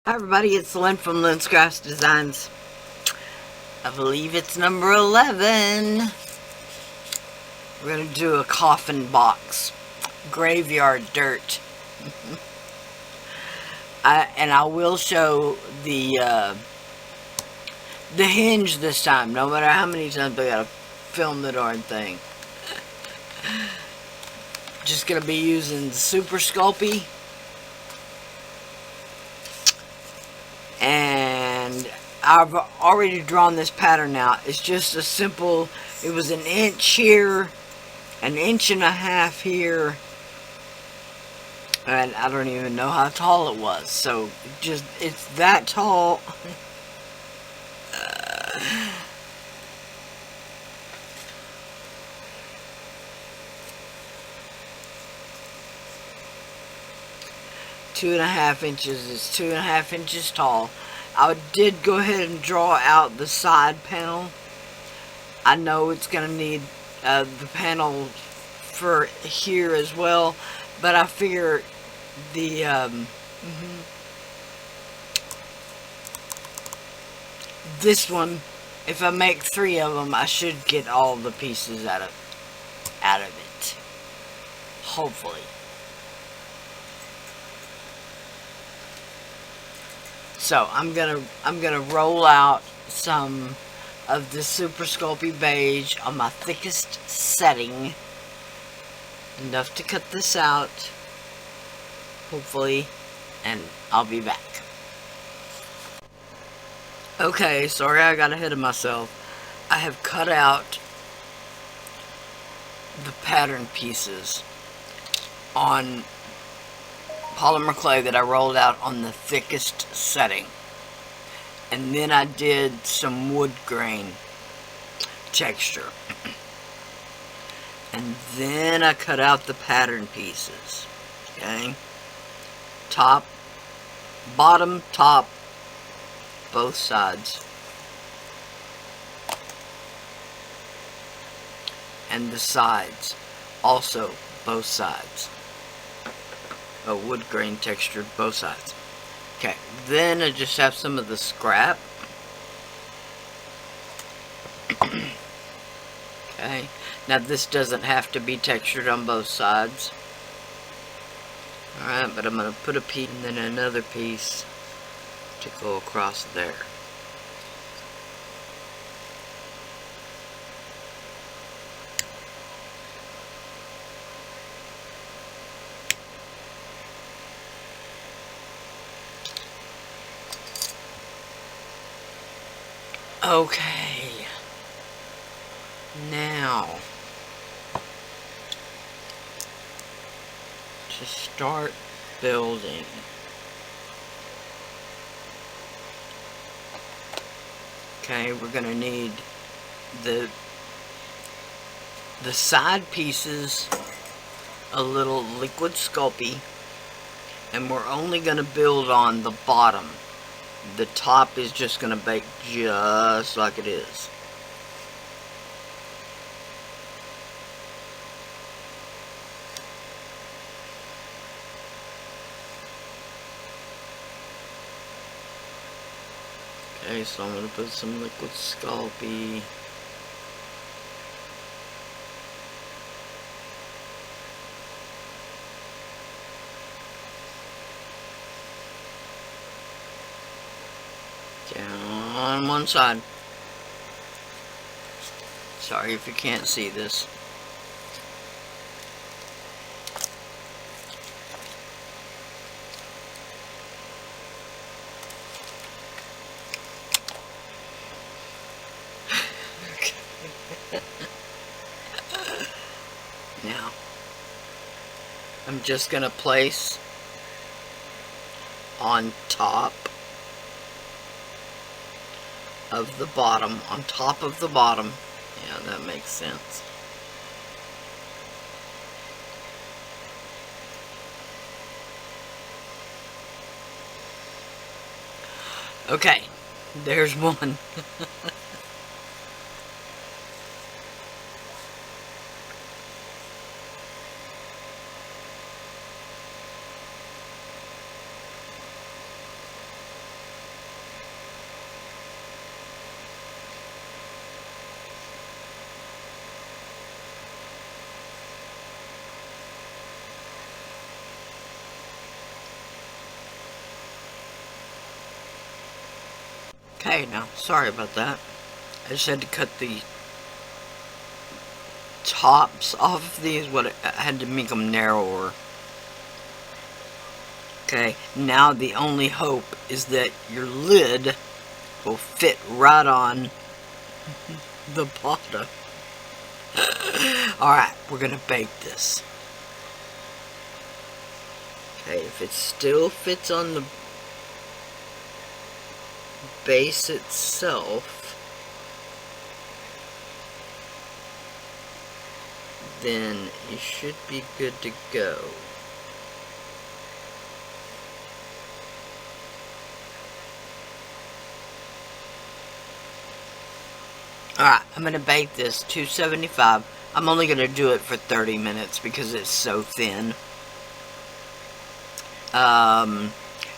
Hi everybody, it's Lynn from Lynn's Crafts Designs. I believe it's number 11. We're going to do a coffin box. Graveyard Dirt. I will show the hinge this time, no matter how many times I gotta film the darn thing. Just going to be using Super Sculpey. And I've already drawn this pattern out. It's just a simple, it was 1 inch here, 1.5 inches here, and I don't even know how tall it was. So it's that tall. Two and a half inches is 2.5 inches tall. I did go ahead and draw out the side panel. I know it's going to need the panel for here as well, but I figure the this one, if I make 3 of them, I should get all the pieces out of it, hopefully. So I'm gonna roll out some of the Super Sculpey beige on my thickest setting, enough to cut this out, hopefully, and I'll be back. Okay, sorry I got ahead of myself. I have cut out the pattern pieces on polymer clay that I rolled out on the thickest setting, and then I did some wood grain texture, and then I cut out the pattern pieces. Okay, top, bottom, top, both sides, and the sides also, both sides. A wood grain textured both sides. Okay, then I just have some of the scrap. Okay, now this doesn't have to be textured on both sides. Alright, but I'm going to put a piece and then another piece to go across there. Okay, now to start building. Okay, we're gonna need the side pieces, a little liquid Sculpey, and we're only gonna build on the bottom. The top is just going to bake just like it is. Okay, so I'm going to put some liquid Sculpey. On one side. Sorry if you can't see this. Now, I'm just going to place on top of the bottom, on top of the bottom. Yeah, that makes sense. Okay, there's one. Okay, now, sorry about that. I just had to cut the tops off of these. I had to make them narrower. Okay, now the only hope is that your lid will fit right on the bottom. Alright, we're gonna bake this. Okay, if it still fits on the base itself, then you should be good to go. Alright, I'm going to bake this 275. I'm only going to do it for 30 minutes because it's so thin.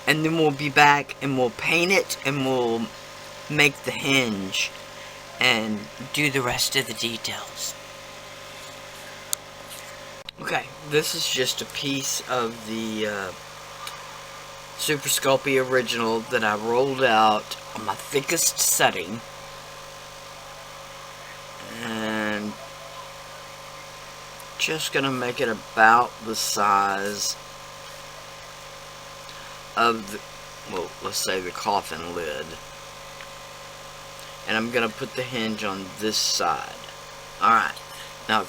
And then we'll be back and we'll paint it and we'll make the hinge and do the rest of the details. Okay, this is just a piece of the Super Sculpey original that I rolled out on my thickest setting. And just gonna make it about the size of the, well, let's say the coffin lid. And I'm gonna put the hinge on this side. Alright, now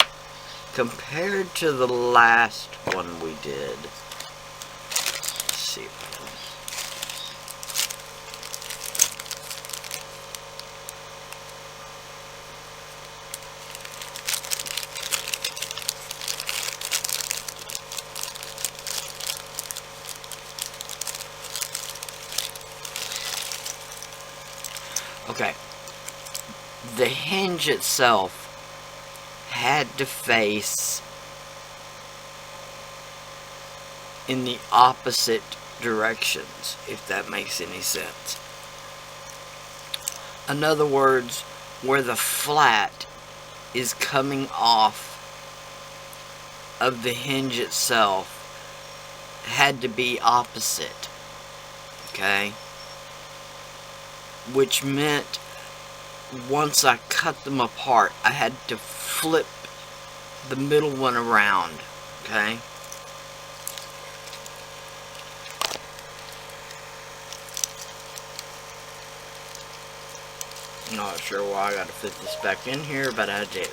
compared to the last one we did, let's see if I can. Okay, the hinge itself had to face in the opposite directions, if that makes any sense. In other words, where the flat is coming off of the hinge itself had to be opposite, okay? Which meant once I cut them apart, I had to flip the middle one around, okay? Not sure why I gotta fit this back in here, but I did.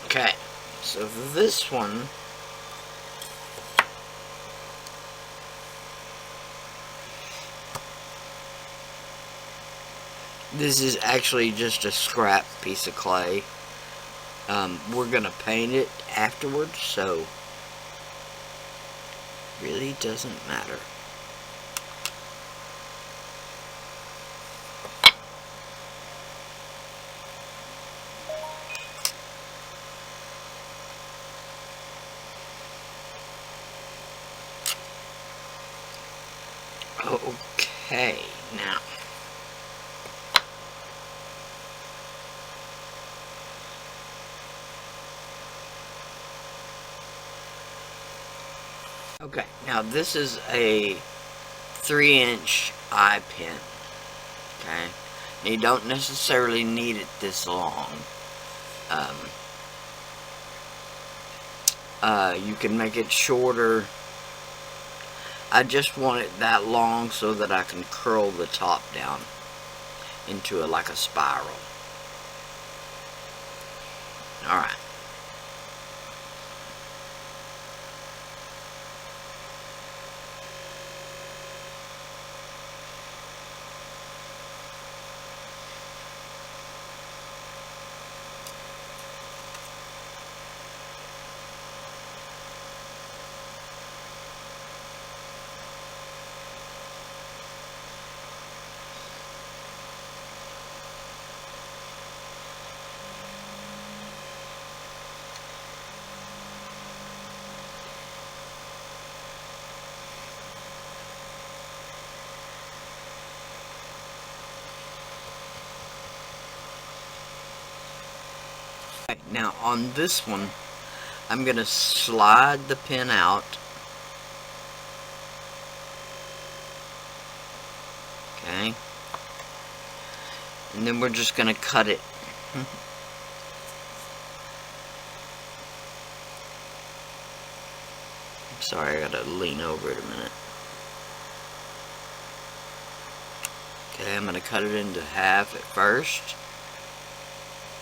Okay, so this one, this is actually just a scrap piece of clay. We're gonna paint it afterwards, so really doesn't matter. Okay, now this is a 3-inch eye pin. Okay, and you don't necessarily need it this long. You can make it shorter. I just want it that long so that I can curl the top down into like a spiral. Alright. Now on this one, I'm going to slide the pin out. Okay. And then we're just going to cut it. Sorry, I gotta lean over it a minute. Okay, I'm gonna cut it into half at first.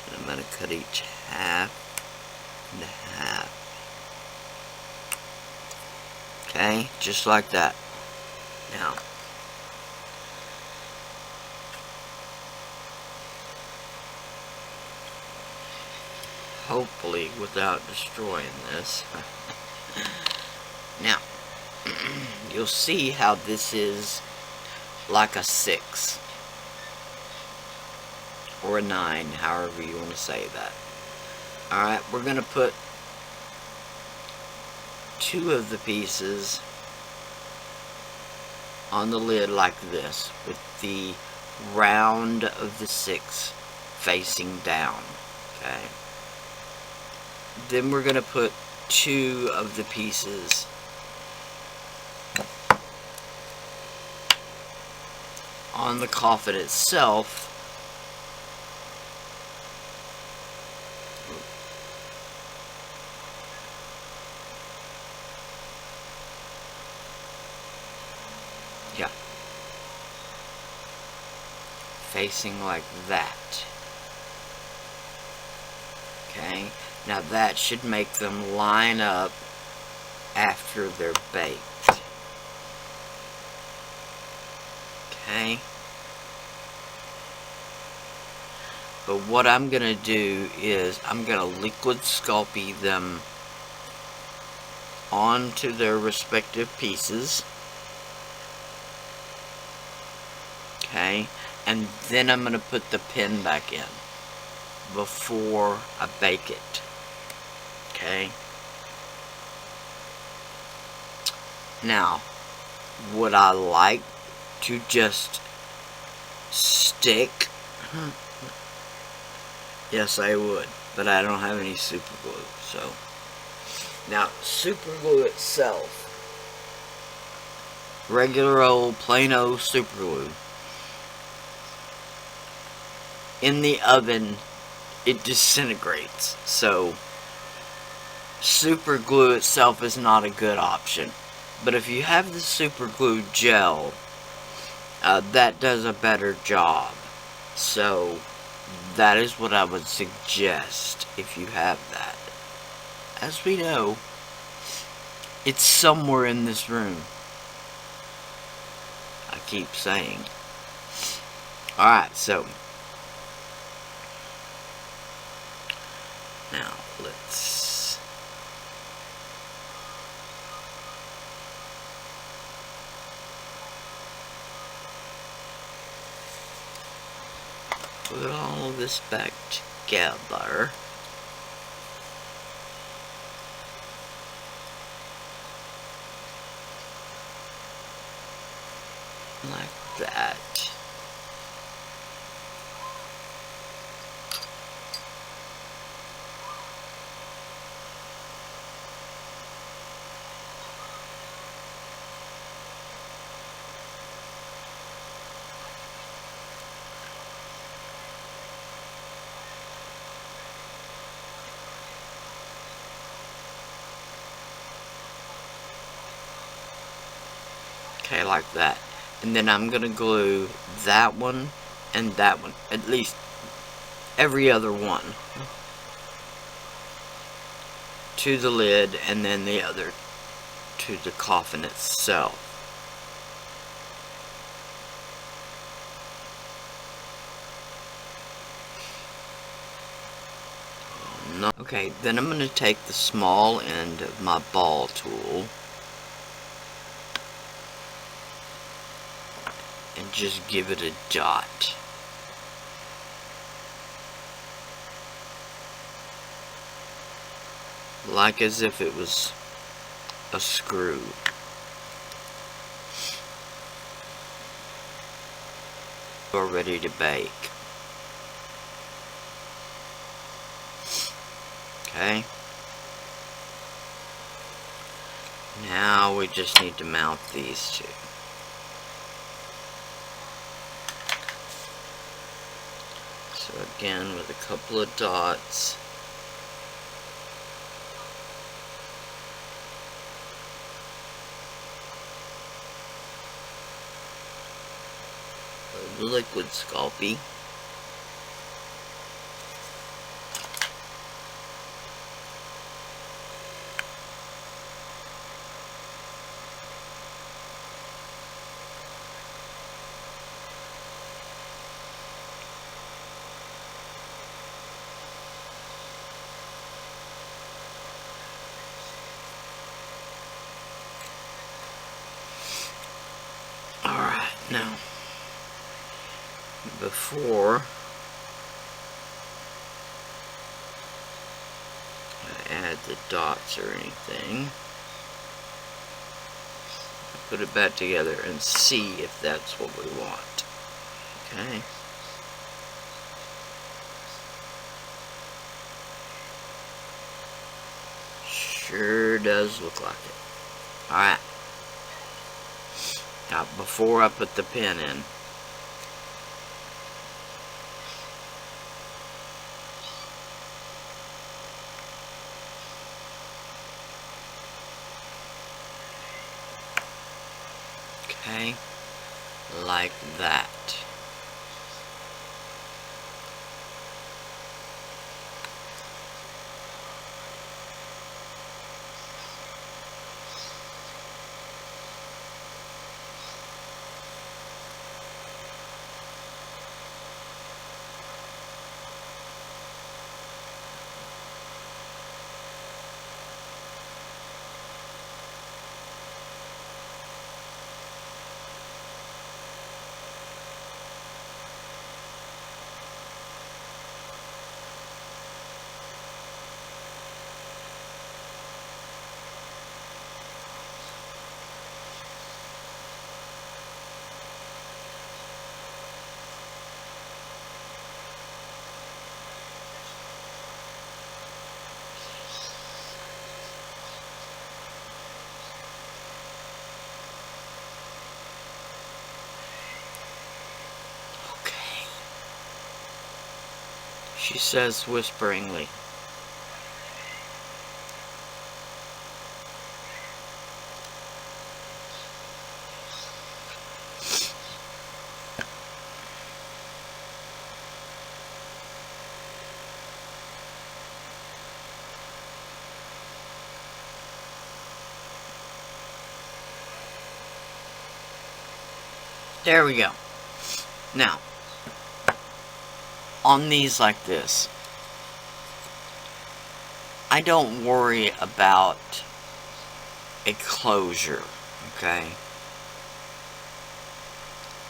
And I'm gonna cut each half into half. Okay, just like that. Now, hopefully without destroying this. Now, you'll see how this is like a 6 or a 9, however you want to say that. Alright, we're going to put 2 of the pieces on the lid like this, with the round of the 6 facing down. Okay. Then we're going to put 2 of the pieces on the coffin itself. Yeah. Facing like that. Okay. Now that should make them line up after they're baked. Okay. But what I'm going to do is I'm going to liquid Sculpey them onto their respective pieces. Okay. And then I'm going to put the pin back in before I bake it. Okay. Now, would I like to just stick? Yes, I would, but I don't have any super glue. So now, super glue itself, regular old plain old super glue, in the oven it disintegrates. So super glue itself is not a good option. But if you have the super glue gel, that does a better job. So that is what I would suggest if you have that. As we know, it's somewhere in this room. I keep saying. Alright, so now let's put all of this back together. Like that. Okay, like that. And then I'm going to glue that one and that one. At least every other one. To the lid, and then the other to the coffin itself. Okay, then I'm going to take the small end of my ball tool and just give it a dot. Like as if it was a screw. We're ready to bake. Okay. Now we just need to mount these two. So again, with a couple of dots. The liquid Sculpey. Alright, now, before I add the dots or anything, put it back together and see if that's what we want. Okay. Sure does look like it. Alright. Now, before I put the pin in, okay, like that. She says whisperingly, there we go. Now, on these like this, I don't worry about a closure, okay?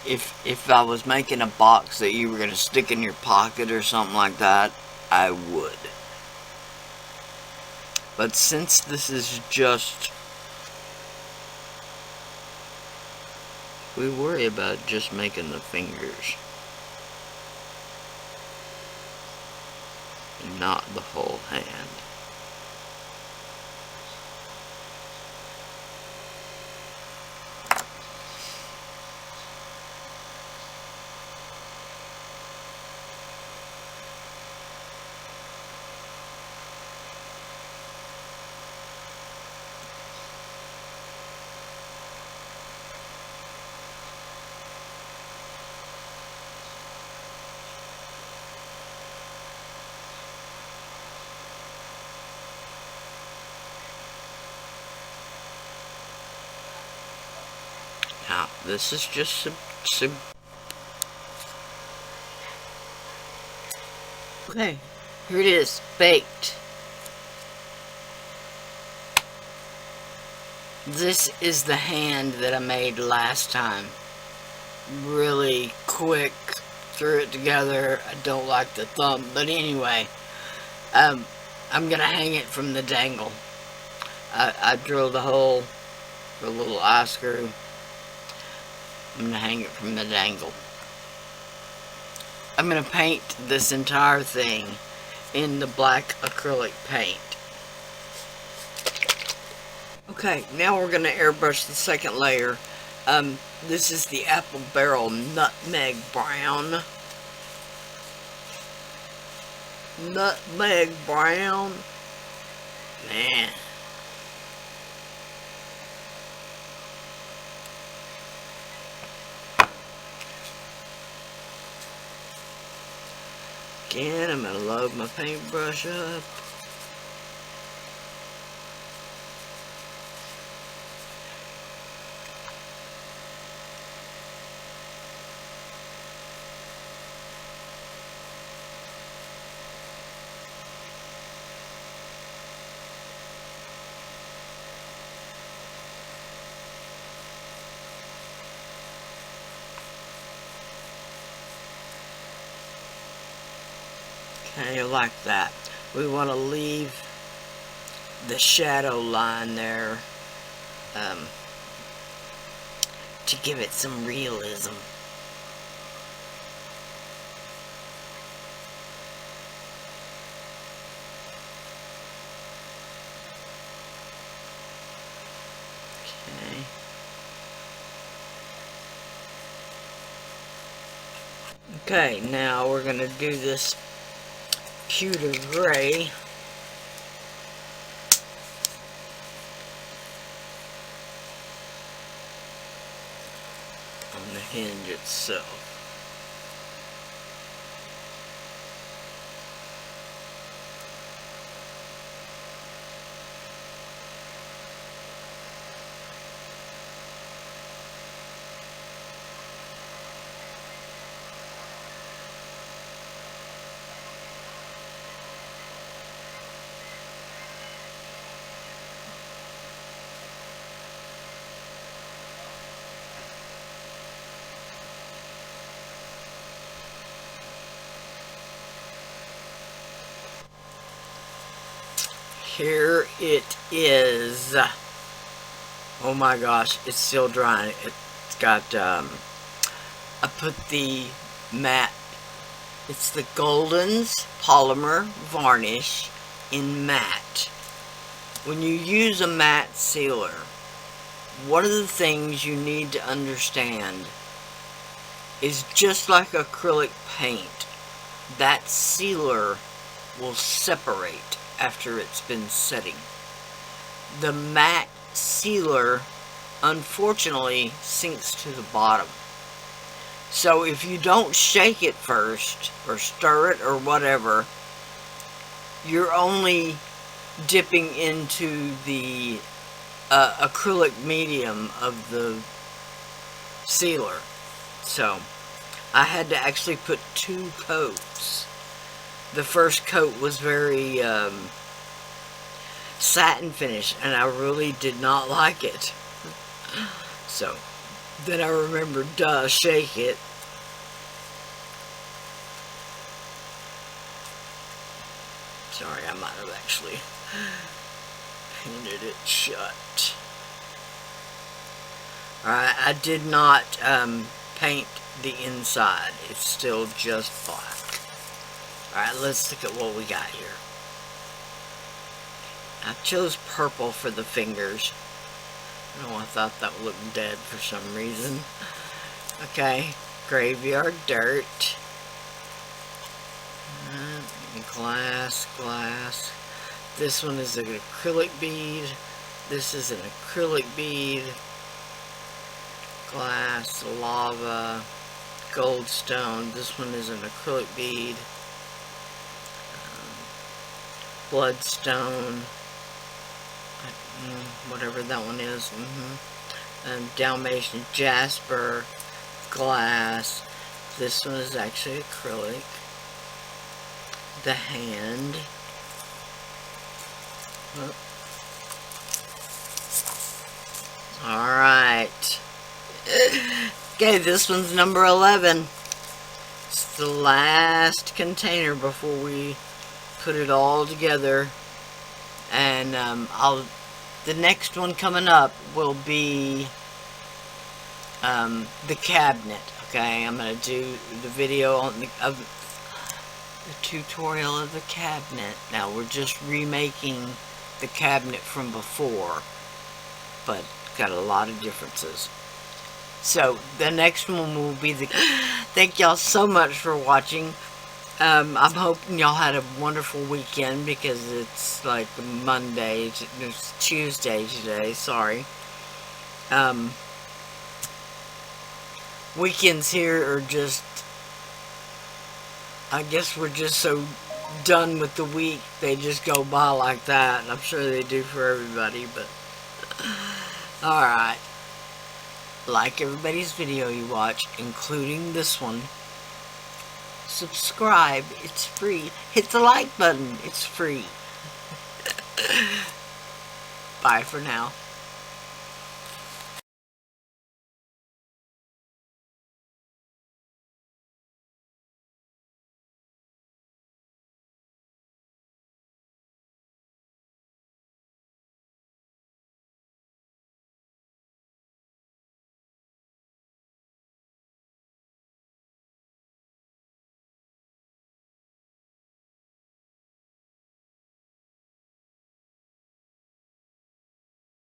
If I was making a box that you were going to stick in your pocket or something like that, I would. But since this is just, we worry about just making the fingers, not the whole hand. Now, this is just some okay, here it is, baked. This is the hand that I made last time. Really quick, threw it together. I don't like the thumb, but anyway, I'm gonna hang it from the dangle. I drilled a hole for a little eye screw. I'm gonna hang it from the dangle. I'm gonna paint this entire thing in the black acrylic paint. Okay, now we're going to airbrush the second layer. This is the Apple Barrel Nutmeg Brown. Nutmeg Brown. Man. Again, I'm going to load my paintbrush up. Okay, like that. We want to leave the shadow line there to give it some realism. Okay, now we're going to do this pewter gray. On the hinge itself. Here it is. Oh my gosh, it's still drying. It's got, I put the matte, it's the Golden's Polymer Varnish in matte. When you use a matte sealer, one of the things you need to understand is just like acrylic paint, that sealer will separate after it's been setting. The matte sealer unfortunately sinks to the bottom. So if you don't shake it first or stir it or whatever, you're only dipping into the acrylic medium of the sealer. So I had to actually put 2 coats. The first coat was very satin finish, and I really did not like it. So then I remembered, shake it. Sorry, I might have actually painted it shut. Alright, I did not paint the inside. It's still just black. Alright, let's look at what we got here. I chose purple for the fingers. Oh, I thought that looked dead for some reason. Okay, Graveyard Dirt. Glass. This one is an acrylic bead. This is an acrylic bead. Glass, lava, goldstone. This one is an acrylic bead. Bloodstone. Whatever that one is. Dalmatian jasper. Glass. This one is actually acrylic. The hand. Alright. Okay, this one's number 11. It's the last container before we put it all together. And the next one coming up will be the cabinet. Okay, I'm going to do the video on the tutorial of the cabinet. Now we're just remaking the cabinet from before. but got a lot of differences. So the next one will be the... Thank y'all so much for watching. I'm hoping y'all had a wonderful weekend, because it's like Monday, it's Tuesday today, sorry. Weekends here are just, I guess we're just so done with the week, they just go by like that, and I'm sure they do for everybody, but alright. Like everybody's video you watch, including this one. Subscribe, it's free. Hit the like button, it's free. Bye for now.